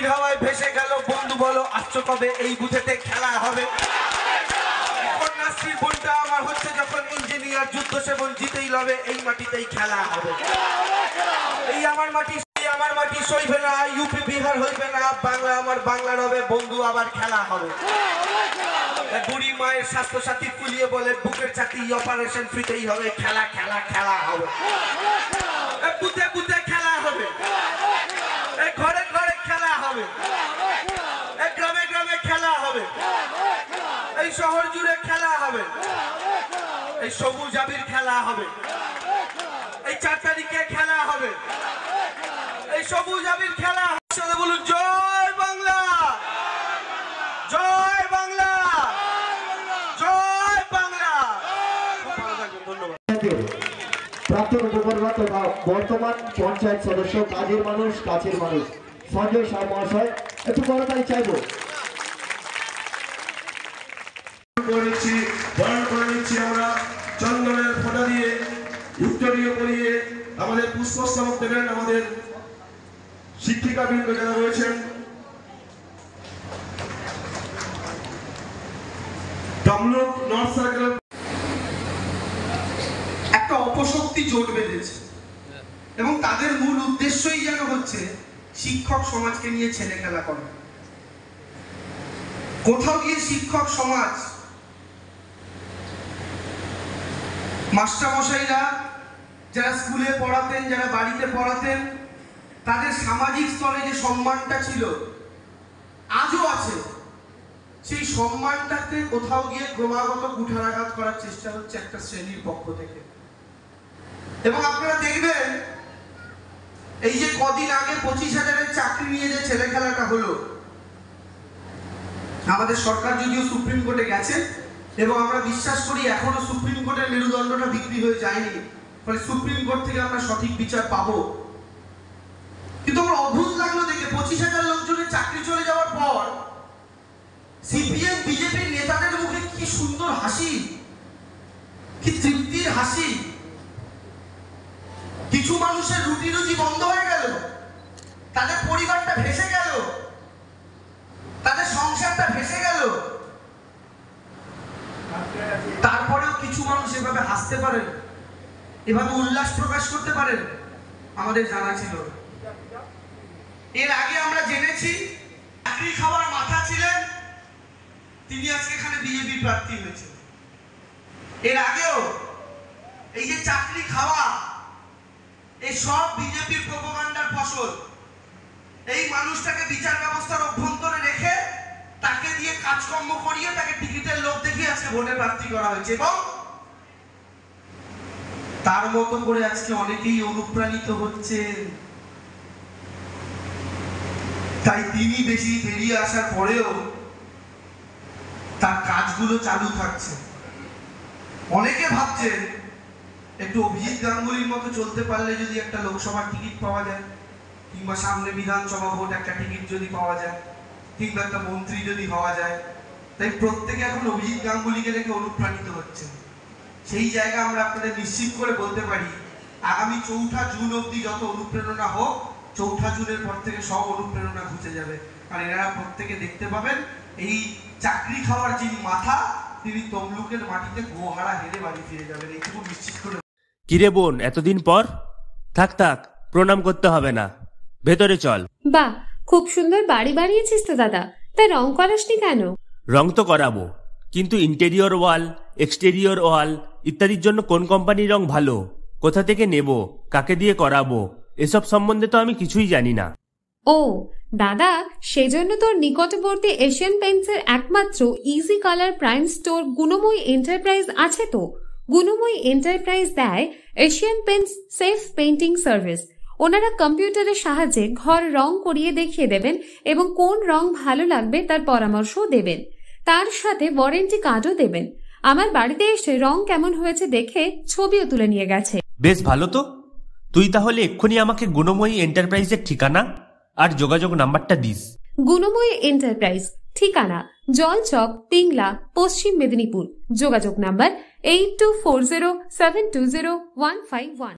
মাটির হাওয়ায় ভেসে গেল বন্ধু বলো আসছো কবে এই বুথেতে খেলা হবে। কন্যাশ্রীর বোনটা আমার হচ্ছে যখন ইঞ্জিনিয়ার যুদ্ধ সেবন জিতেই লবে এই মাটিতেই খেলা হবে। এই আমার মাটি সইবে না, ইউপি বিহার হইবে না, বাংলা আমার বাংলা হবে বন্ধু আবার খেলা হবে। বুড়ি মায়ের স্বাস্থ্য সাথী ফুলিয়ে বলে বুকের চাকরি অপারেশন ফ্রিতেই হবে, খেলা খেলা খেলা হবে। বুথে বুথে খেলা হবে, ঘরে ঘরে খেলা হবে, গ্রামে গ্রামে খেলা হবে, এই শহর জুড়ে খেলা হবে, এই সবুজ আবির খেলা হবে, এই 4 তারিখে খেলা হবে, এই সবুজ আবির খেলা হবে। বলুন জয় বাংলা, জয় বাংলা, জয় বাংলা। ধন্যবাদ। প্রাক্তন উপকর্মা তথা বর্তমান পঞ্চায়েত সদস্য কাজের মানুষ কাছের মানুষ সঞ্জয় শাহ মহাশয় একটু করতালি চাইবো। বরণ করে নিচ্ছি আমরা চন্দনের ফোঁটা দিয়ে উত্তরীয় করিয়ে আমাদের পুষ্পস্তবক দেবেন আমাদের শিক্ষিকাবৃন্দ যারা রয়েছেন। তমলুক নর্থ সার্কেল একটা অপশক্তি জোট বেঁধেছে এবং তাদের মূল উদ্দেশ্যই যেন হচ্ছে শিক্ষক সমাজকে নিয়ে ছেলে খেলা করা। কোথাও গিয়ে শিক্ষক সমাজ মাস্টারমশাইরা যারা স্কুলে পড়াতেন, যারা বাড়িতে পড়াতেন, তাদের সামাজিক স্তরে যে সম্মানটা ছিল আজও আছে, সেই সম্মানটাকে কোথাও গিয়ে ক্রমাগত কুঠারাঘাত করার চেষ্টা হচ্ছে একটা শ্রেণীর পক্ষ থেকে। এবং আপনারা দেখবেন এই যে কদিন আগে 25,000-এর চাকরি নিয়ে যে ছেলে খেলাটা হলো, আমাদের সরকার যদিও সুপ্রিম কোর্টে গেছে এবং আমরা বিশ্বাস করি এখনো সুপ্রিম কোর্টের মেরুদণ্ডটা বিক্রি হয়ে যায়নি, ফলে সুপ্রিম কোর্ট থেকে আমরা সঠিক বিচার পাবো। কিন্তু আমার অদ্ভুত লাগলো দেখে 25,000 লোকজনের চাকরি চলে যাওয়ার পর সিপিএম বিজেপির নেতাদের মুখে কি সুন্দর হাসি, কি তৃপ্তির হাসি। কিছু মানুষের রুটি রুজি বন্ধ হয়ে গেল, তাদের পরিবারটা ভেসে গেল, তাদের সংসারটা ভেসে গেল, তারপরেও কিছু মানুষ এভাবে হাসতে পারেন, এভাবে উল্লাস প্রকাশ করতে পারেন, আমাদের জানা ছিল। এর আগে আমরা জেনেছি চাকরি খাওয়ার মাথা ছিলেন তিনি আজকে এখানে বিজেপি প্রার্থী হয়েছেন। এর আগেও এই যে চাকরি খাওয়া, এই সব বিজেপির প্রোপাগান্ডার ফসল। এই মানুষটাকে বিচার ব্যবস্থার অভ্যন্তরে রেখে তাকে দিয়ে কাজকর্ম করিয়ে তাকে টিকিটের লোভ দেখিয়ে আজকে ভোটে প্রার্থী করা হয়েছে এবং তার মতো করে আজকে অনেকেই অনুপ্রাণিত হচ্ছেন। তাই তিনি বেশি বেরিয়ে আসার পরেও তার কাজগুলো চালু থাকছে। অনেকে ভাবছেন একটু অভিজিৎ গাঙ্গুলির মতো চলতে পারলে যদি একটা লোকসভার টিকিট পাওয়া যায়, কিংবা সামনে বিধানসভা ভোট একটা টিকিট যদি পাওয়া যায়, কিংবা একটা মন্ত্রী যদি হওয়া যায়, তাই প্রত্যেকে এখন অভিজিৎ গাঙ্গুলিকে দেখে অনুপ্রাণিত হচ্ছে। সেই জায়গা আমরা আপনাদের নিশ্চিত করে বলতে পারি আগামী 4 জুন অবধি যত অনুপ্রেরণা হোক, 4 জুনের পর থেকে সব অনুপ্রেরণা ঘুচে যাবে। কারণ এনারা প্রত্যেকে দেখতে পাবেন এই চাকরি খাওয়ার যিনি মাথা, তিনি তমলুকের মাটিতে গোহারা হেরে বাড়ি ফিরে যাবেন, এইটুকু নিশ্চিত করে। কিরে বোন, এতদিন পর? থাক থাক, প্রণাম করতে হবে না, ভেতরে চল। বাহ, খুব সুন্দর বাড়ি বানিয়েছিস তো দাদা, তাই রং করাসনি কেন? রং তো করাবো, কিন্তু ইন্টেরিয়র ওয়াল, এক্সটেরিয়র ওয়াল ইত্যাদির জন্য কোন কোম্পানির রং ভালো, কোথা থেকে নেব, কাকে দিয়ে করাবো, এসব সম্বন্ধে তো আমি কিছুই জানি না। ও দাদা, সেজন্য তোর নিকটবর্তী এশিয়ান পেইন্টসের একমাত্র easy colour prime store Gunamoyee enterprise আছে তো। গুণময়ী এন্টারপ্রাইজ দেয় Asian Paints safe painting service. ওনারা কম্পিউটারের সাহায্যে ঘর রং করিয়ে দেখিয়ে দেবেন এবং কোন রং ভালো লাগবে তার পরামর্শও দেবেন। তার সাথে ওয়ারেন্টি কার্ডও দেবেন। আমার বাড়িতে এসে রং কেমন হয়েছে দেখে ছবিও তুলে নিয়ে গেছে। বেশ ভালো তো। তুই তাহলে এক্ষুনি আমাকে গুণময়ী এন্টারপ্রাইজের ঠিকানা আর যোগাযোগ নাম্বারটা দিস। গুণময়ী এন্টারপ্রাইজ, ঠিকানা জলচক, পিংলা, পশ্চিম মেদিনীপুর। যোগাযোগ নাম্বার 8240720151।